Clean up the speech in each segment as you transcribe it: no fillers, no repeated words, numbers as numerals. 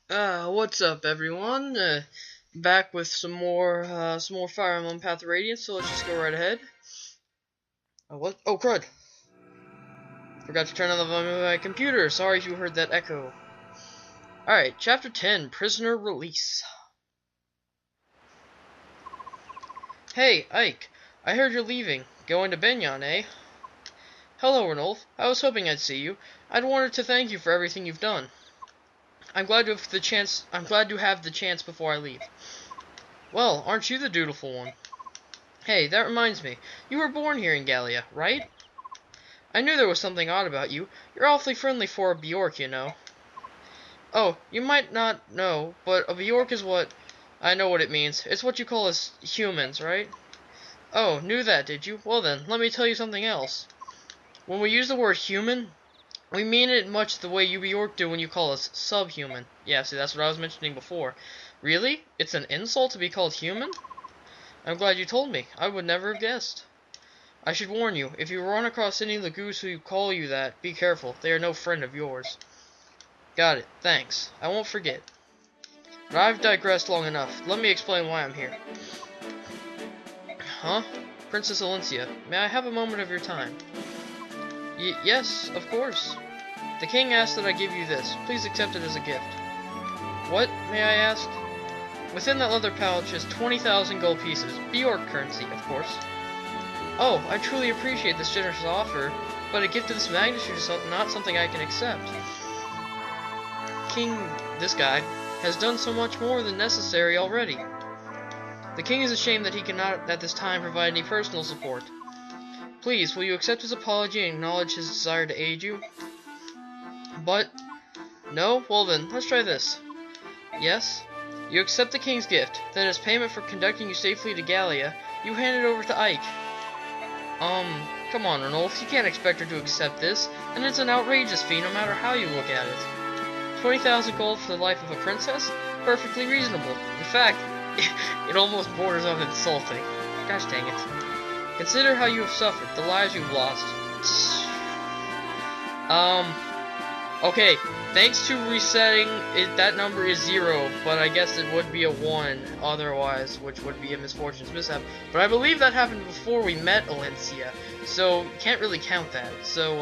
What's up, everyone? Back with some more Fire Emblem Path of Radiance. So let's just go right ahead. What? Oh, crud! Forgot to turn on the volume of my computer. Sorry if you heard that echo. All right, Chapter 10: Prisoner Release. Hey, Ike. I heard you're leaving. Going to Benyon, eh? Hello, Ranulf. I was hoping I'd see you. I'd wanted to thank you for everything you've done. I'm glad to have the chance before I leave. Well, aren't you the dutiful one? Hey, that reminds me. You were born here in Gallia, right? I knew there was something odd about you. You're awfully friendly for a Bjork, you know. Oh, you might not know, but a Bjork is what... I know what it means. It's what you call us humans, right? Oh, knew that, did you? Well then, let me tell you something else. When we use the word human, we mean it much the way you Bjork do when you call us subhuman. Yeah, see, that's what I was mentioning before. Really? It's an insult to be called human? I'm glad you told me. I would never have guessed. I should warn you, if you run across any Lagoos who call you that, be careful. They are no friend of yours. Got it. Thanks. I won't forget. But I've digressed long enough. Let me explain why I'm here. Huh? Princess Alencia, may I have a moment of your time? Yes, of course. The king asked that I give you this. Please accept it as a gift. What, may I ask? Within that leather pouch is 20,000 gold pieces. Bjork currency, of course. Oh, I truly appreciate this generous offer, but a gift of this magnitude is not something I can accept. King, this guy, has done so much more than necessary already. The king is ashamed that he cannot at this time provide any personal support. Please, will you accept his apology and acknowledge his desire to aid you? But... No? Well then, let's try this. Yes? You accept the king's gift, then as payment for conducting you safely to Gallia, you hand it over to Ike. Come on, Ranulf, you can't expect her to accept this, and it's an outrageous fee no matter how you look at it. 20,000 gold for the life of a princess? Perfectly reasonable. In fact, it almost borders on insulting. Gosh dang it. Consider how you have suffered, the lives you've lost. Okay, thanks to resetting, that number is 0, but I guess it would be a 1 otherwise, which would be a misfortune's mishap. But I believe that happened before we met Alencia, so you can't really count that. So,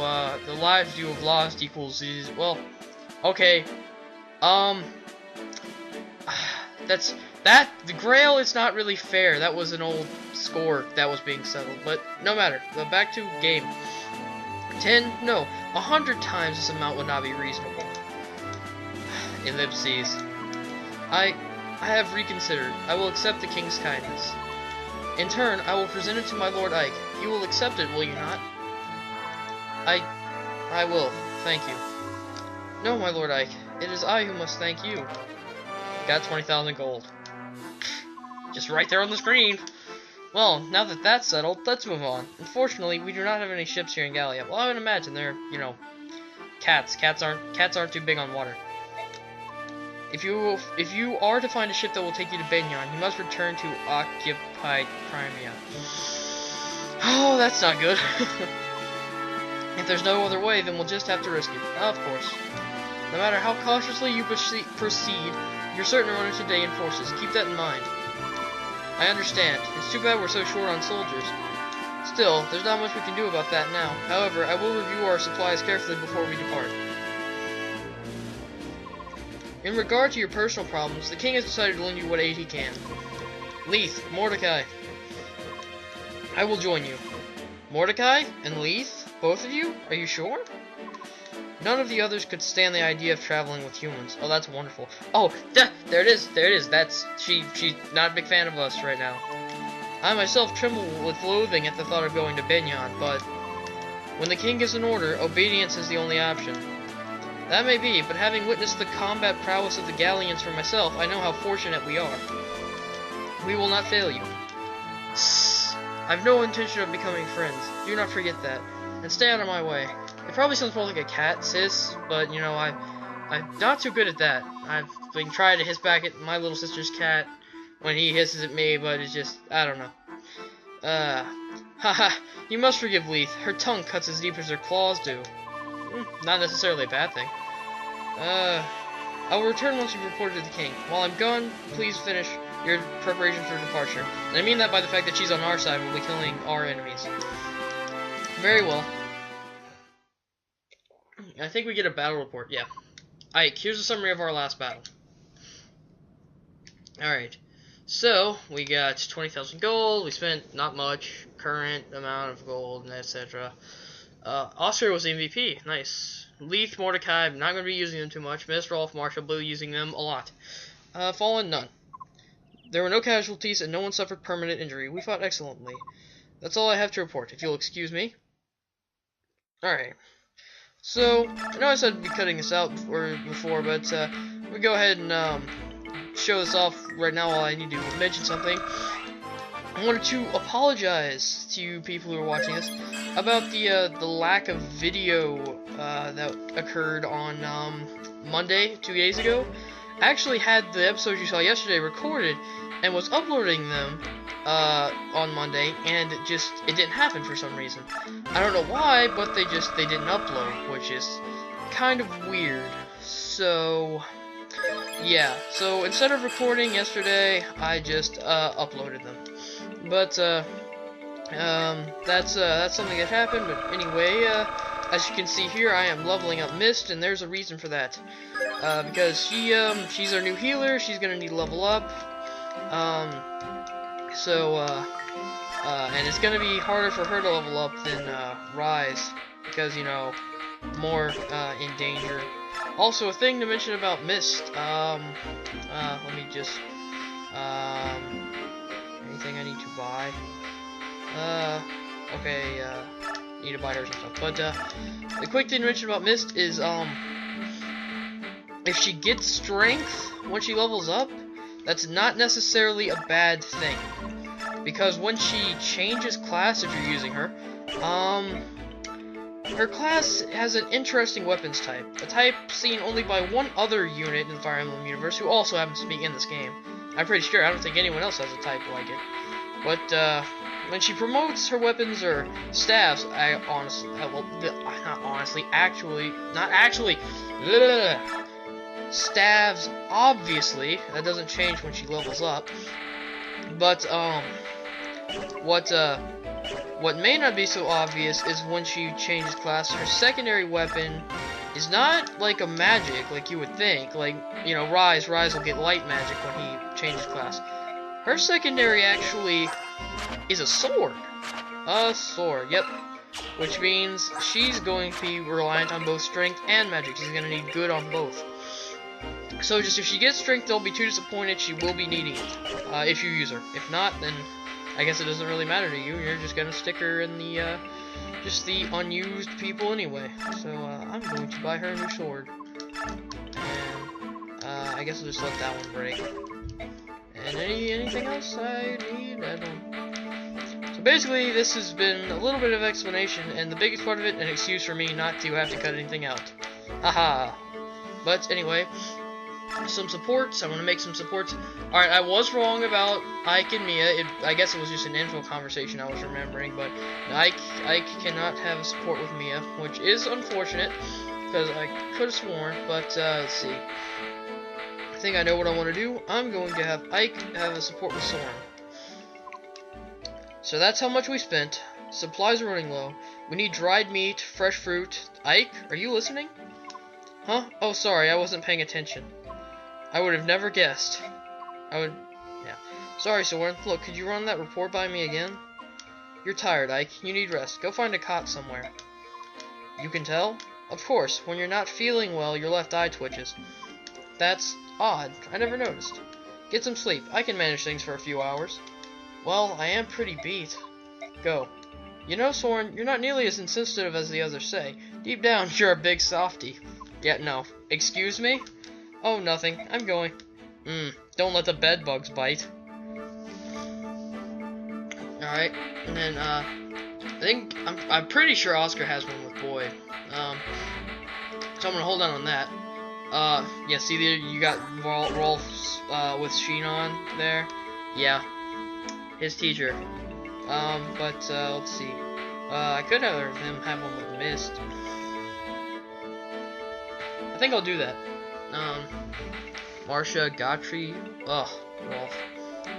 the lives you have lost equals these, well, okay, the Grail is not really fair. That was an old score that was being settled, but no matter. Back to game. 10? No, 100 times this amount would not be reasonable. Ellipses. I have reconsidered. I will accept the king's kindness. In turn, I will present it to my Lord Ike. You will accept it, will you not? I will. Thank you. No, my Lord Ike. It is I who must thank you. Got 20,000 gold. Just right there on the screen. Well, now that that's settled, let's move on. Unfortunately, we do not have any ships here in Gallia. Well, I would imagine they're, you know, cats. Cats aren't too big on water. If you are to find a ship that will take you to Benyon, you must return to occupied Crimea. Oh, that's not good. If there's no other way, then we'll just have to risk it. Of course. No matter how cautiously you proceed, you're certain to run into Dayan forces. Keep that in mind. I understand. It's too bad we're so short on soldiers. Still, there's not much we can do about that now. However, I will review our supplies carefully before we depart. In regard to your personal problems, the king has decided to lend you what aid he can. Leith, Mordecai. I will join you. Mordecai and Leith? Both of you? Are you sure? None of the others could stand the idea of traveling with humans. Oh, that's wonderful. Oh, there it is. There it is. She's not a big fan of us right now. I myself tremble with loathing at the thought of going to Benyon, but when the king gives an order, obedience is the only option. That may be, but having witnessed the combat prowess of the Gallians for myself, I know how fortunate we are. We will not fail you. I've no intention of becoming friends. Do not forget that. And stay out of my way. It probably sounds more like a cat, sis, but, you know, I'm not too good at that. I've been trying to hiss back at my little sister's cat when he hisses at me, but it's just, I don't know. Haha, you must forgive Leith. Her tongue cuts as deep as her claws do. Not necessarily a bad thing. I will return once you've reported to the king. While I'm gone, please finish your preparation for departure. And I mean that by the fact that she's on our side, we'll be killing our enemies. Very well. I think we get a battle report, yeah. Ike, here's a summary of our last battle. Alright. So, we got 20,000 gold, we spent not much, current amount of gold, etc. Oscar was the MVP, nice. Leith, Mordecai, I'm not going to be using them too much. Mist, Rolf, Marshall, Blue, using them a lot. Fallen, none. There were no casualties, and no one suffered permanent injury. We fought excellently. That's all I have to report, if you'll excuse me. Alright. So, I know I said I'd be cutting this out before, but we go ahead and show this off right now while I need to mention something. I wanted to apologize to you people who are watching this about the lack of video that occurred on Monday, 2 days ago. I actually had the episodes you saw yesterday recorded and was uploading them on Monday, and it didn't happen for some reason. I don't know why, but they didn't upload, which is kind of weird. So yeah, so instead of recording yesterday, I just uploaded them. But that's something that happened. But anyway, as you can see here, I am leveling up Mist, and there's a reason for that. Because she's our new healer, she's gonna need to level up. And it's gonna be harder for her to level up than Rise, because, you know, more in danger. Also, a thing to mention about Mist, let me just, anything I need to buy? Okay, need to buy her some stuff. But, the quick thing to mention about Mist is, if she gets strength when she levels up, that's not necessarily a bad thing. Because when she changes class, if you're using her, her class has an interesting weapons type. A type seen only by one other unit in the Fire Emblem universe, who also happens to be in this game. I'm pretty sure, I don't think anyone else has a type like it. But, when she promotes her weapons or staves, staves, obviously, that doesn't change when she levels up. But, what may not be so obvious is when she changes class, her secondary weapon is not like a magic, like you would think. Like, you know, Rise will get light magic when he changes class. Her secondary actually is a sword. A sword, yep. Which means she's going to be reliant on both strength and magic. She's going to need good on both. So just if she gets strength, don't be too disappointed. She will be needing it if you use her. If not, then I guess it doesn't really matter to you. You're just going to stick her in the just the unused people anyway. So I'm going to buy her a new sword. And I guess I'll just let that one break. And anything else I need? I don't. So basically, this has been a little bit of explanation, and the biggest part of it, an excuse for me not to have to cut anything out. Haha. But anyway, some supports. I want to make some supports. Alright, I was wrong about Ike and Mia. I guess it was just an info conversation I was remembering, but Ike cannot have a support with Mia, which is unfortunate, because I could have sworn, but let's see. I think I know what I want to do. I'm going to have Ike have a support with Soren. So that's how much we spent. Supplies are running low. We need dried meat, fresh fruit. Ike, are you listening? Huh? Oh, sorry, I wasn't paying attention. I would have never guessed. Yeah. Sorry, Soren. Look, could you run that report by me again? You're tired, Ike. You need rest. Go find a cot somewhere. You can tell? Of course. When you're not feeling well, your left eye twitches. That's odd. I never noticed. Get some sleep. I can manage things for a few hours. Well, I am pretty beat. Go. You know, Soren, you're not nearly as insensitive as the others say. Deep down, you're a big softy. Yeah, no. Excuse me? Oh, nothing. I'm going. Don't let the bed bugs bite. Alright, and then, I'm pretty sure Oscar has one with Boyd. So I'm gonna hold on that. Yeah, see there, you got Rolf, with Sheen on there. Yeah. His teacher. Let's see. I could have him have one with Mist. I think I'll do that. Marcia, Gotri, Rolf.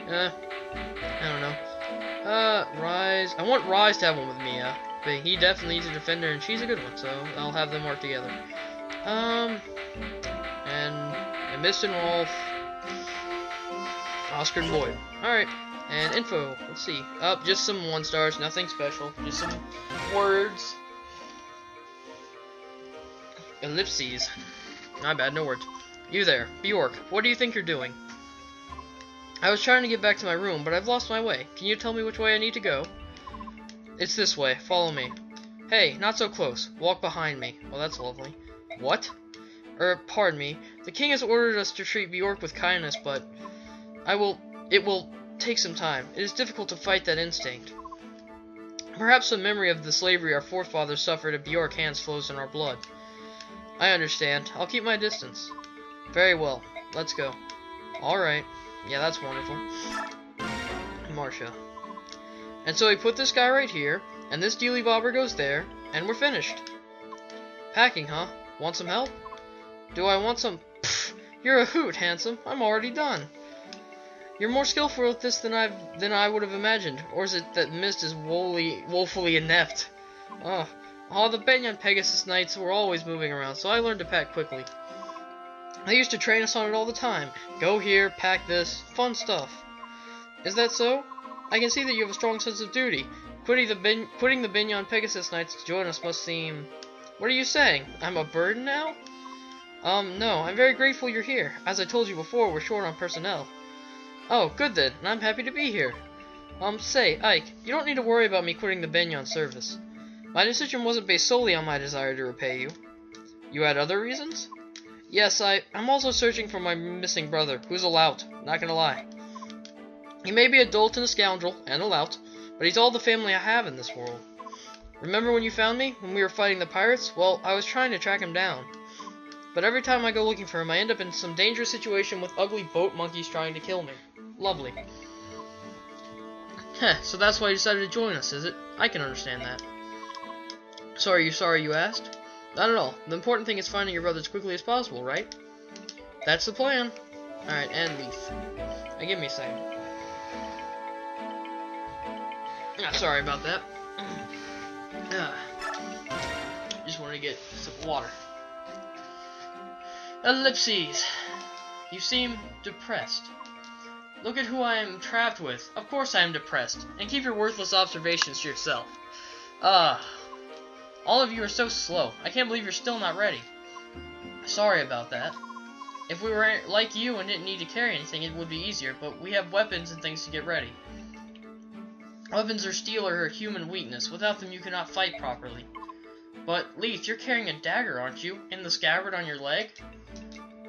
I don't know. Rise. I want Rise to have one with Mia, but he definitely needs a defender, and she's a good one, so I'll have them work together. And Mist and Rolf, Oscar and Boyd. Alright, and info. Let's see. Just some 1-stars, nothing special. Just some words. Ellipses. Not bad, no words. You there, Bjork. What do you think you're doing? I was trying to get back to my room, but I've lost my way. Can you tell me which way I need to go? It's this way. Follow me. Hey, not so close. Walk behind me. Well, that's lovely. What? Pardon me. The king has ordered us to treat Bjork with kindness, but it will take some time. It is difficult to fight that instinct. Perhaps some memory of the slavery our forefathers suffered at Bjork hands flows in our blood. I understand. I'll keep my distance. Very well. Let's go. Alright. Yeah, that's wonderful. Marcia. And so we put this guy right here, and this dealy bobber goes there, and we're finished. Packing, huh? Want some help? Do I want some? Pfft, you're a hoot, handsome. I'm already done. You're more skillful at this than I would have imagined. Or is it that Mist is woefully inept? All the Benyon Pegasus Knights were always moving around, so I learned to pack quickly. They used to train us on it all the time. Go here, pack this, fun stuff. Is that so? I can see that you have a strong sense of duty. Quitting the Benyon Pegasus Knights to join us must seem... What are you saying? I'm a burden now? No, I'm very grateful you're here. As I told you before, we're short on personnel. Oh, good then, and I'm happy to be here. Say, Ike, you don't need to worry about me quitting the Benyon service. My decision wasn't based solely on my desire to repay you. You had other reasons? Yes, I'm also searching for my missing brother, who's a lout, not gonna lie. He may be a dolt and a scoundrel, and a lout, but he's all the family I have in this world. Remember when you found me, when we were fighting the pirates? Well, I was trying to track him down. But every time I go looking for him, I end up in some dangerous situation with ugly boat monkeys trying to kill me. Lovely. Heh, so that's why you decided to join us, is it? I can understand that. So are you sorry you asked? Not at all. The important thing is finding your brother as quickly as possible, right? That's the plan. Alright, and Leaf. Now give me a second. Sorry about that. Just wanted to get some water. Ellipses. You seem depressed. Look at who I am trapped with. Of course I am depressed. And keep your worthless observations to yourself. All of you are so slow. I can't believe you're still not ready. Sorry about that. If we were like you and didn't need to carry anything, it would be easier, but we have weapons and things to get ready. Weapons are steel or human weakness. Without them, you cannot fight properly. But, Leaf, you're carrying a dagger, aren't you? In the scabbard on your leg?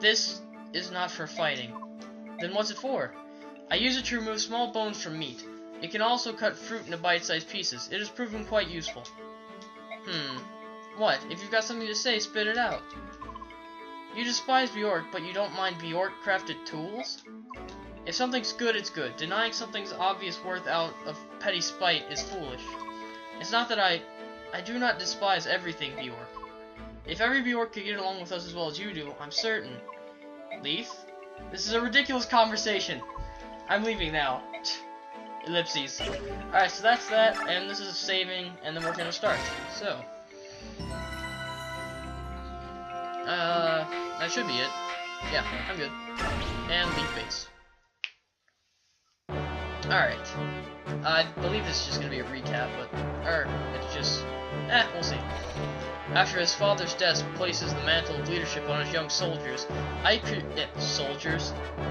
This is not for fighting. Then what's it for? I use it to remove small bones from meat. It can also cut fruit into bite-sized pieces. It has proven quite useful. What? If you've got something to say, spit it out. You despise Bjork, but you don't mind Bjork-crafted tools? If something's good, it's good. Denying something's obvious worth out of petty spite is foolish. It's not that I do not despise everything Bjork. If every Bjork could get along with us as well as you do, I'm certain. Leaf? This is a ridiculous conversation. I'm leaving now. Ellipses. Alright, so that's that, and this is saving, and then we're gonna start. So. That should be it. Yeah, I'm good. And leave base. Alright. I believe this is just gonna be a recap, but, it's just, we'll see. After his father's death places the mantle of leadership on his young soldiers,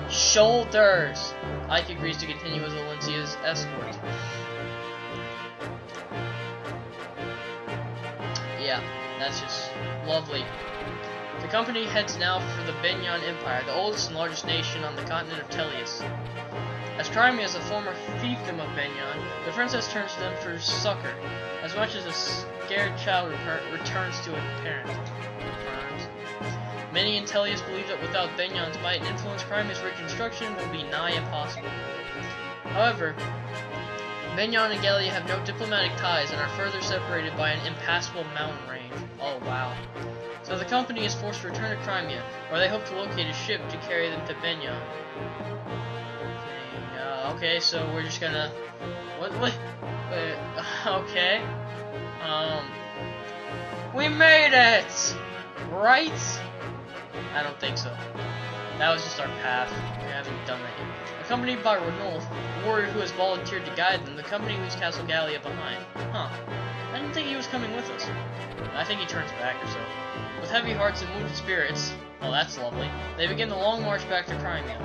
shoulders! Ike agrees to continue as Valencia's escort. Yeah, that's just lovely. The company heads now for the Benyon Empire, the oldest and largest nation on the continent of Tellius. As Crimea is a former fiefdom of Benyon, the princess turns to them for succor, as much as a scared child returns to a parent. Many in Tellius believe that without Benyon's might and influence, Crimea's reconstruction will be nigh impossible. However, Mignon and Gallia have no diplomatic ties and are further separated by an impassable mountain range. Oh, wow. So the company is forced to return to Crimea, where they hope to locate a ship to carry them to Mignon. Okay, so we're just gonna... okay. We made it! Right? I don't think so. That was just our path. We haven't done that yet. Accompanied by Ranulf, a warrior who has volunteered to guide them, the company leaves Castle Gallia behind. Huh. I didn't think he was coming with us. I think he turns back or so. With heavy hearts and wounded spirits, well, that's lovely, they begin the long march back to Crimea.